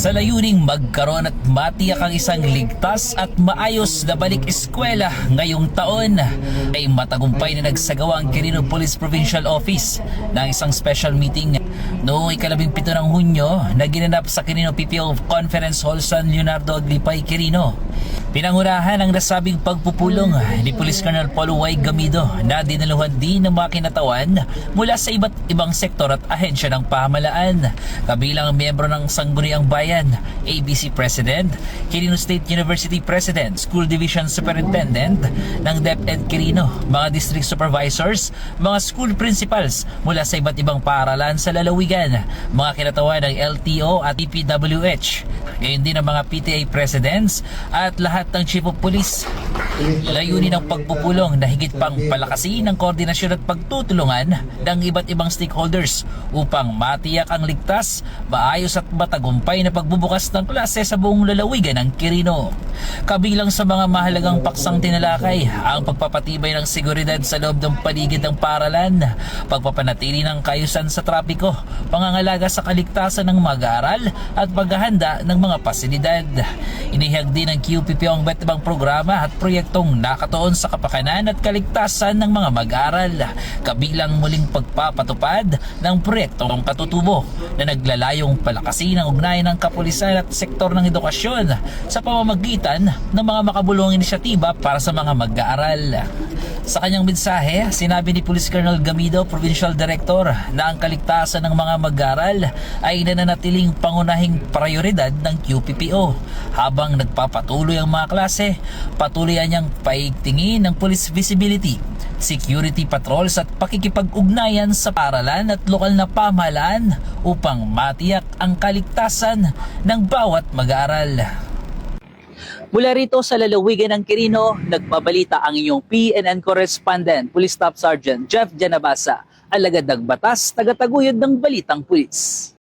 Sa layuning magkaroon at matiyak ang isang ligtas at maayos na balik eskwela ngayong taon, ay matagumpay na nagsagawa ang Quirino Police Provincial Office ng isang special meeting noong ika-17 ng Hunyo na ginanap sa Quirino PPO Conference Hall San Leonardo Aglipay, Quirino. Pinangunahan ang nasabing pagpupulong ni Police Colonel Paulo Y. Gamido na dinaluhan din ng mga kinatawan mula sa iba't ibang sektor at ahensya ng pamahalaan, kabilang miyembro ng Sangguniang Bayan, ABC President, Quirino State University President, School Division Superintendent ng DepEd Quirino, mga District Supervisors, mga School Principals mula sa iba't ibang paaralan sa lalawigan, mga kinatawan ng LTO at DPWH, gayon din ang mga PTA Presidents at lahat ng Chief of Police. Layunin ng pagpupulong na higit pang palakasin ang koordinasyon at pagtutulungan ng iba't ibang stakeholders upang matiyak ang ligtas, maayos at matagumpay na pagbubukas ng klase sa buong lalawigan ng Quirino. Kabilang sa mga mahalagang paksang tinalakay ang pagpapatibay ng seguridad sa loob ng paligid ng paaralan, pagpapanatili ng kaayusan sa trapiko, pangangalaga sa kaligtasan ng mag-aaral at paghahanda ng mga pasilidad. Inihag din ng QPPO ang iba't ibang programa at proyektong nakatuon sa kapakanan at kaligtasan ng mga mag-aaral, kabilang muling pagpapatupad ng proyektong katutubo na naglalayong palakasin ang ugnayan ng kapulisan at sektor ng edukasyon sa pamamagitan ng mga makabuluhang inisyatiba para sa mga mag-aaral. Sa kanyang mensahe, sinabi ni Police Colonel Gamido, Provincial Director, na ang kaligtasan ng mga mag-aaral ay nananatiling pangunahing prioridad ng QPPO. Habang nagpapatuloy ang mga klase, patuloy niyang paigtingin ng police visibility, security patrols at pakikipag-ugnayan sa paaralan at lokal na pamahalaan upang matiyak ang kaligtasan ng bawat mag-aaral. Mula rito sa lalawigan ng Quirino, nagbabalita ang inyong PNN correspondent, Police Staff Sergeant Jeff Janabasa, alagad ng batas, tagataguyod ng balitang pulis.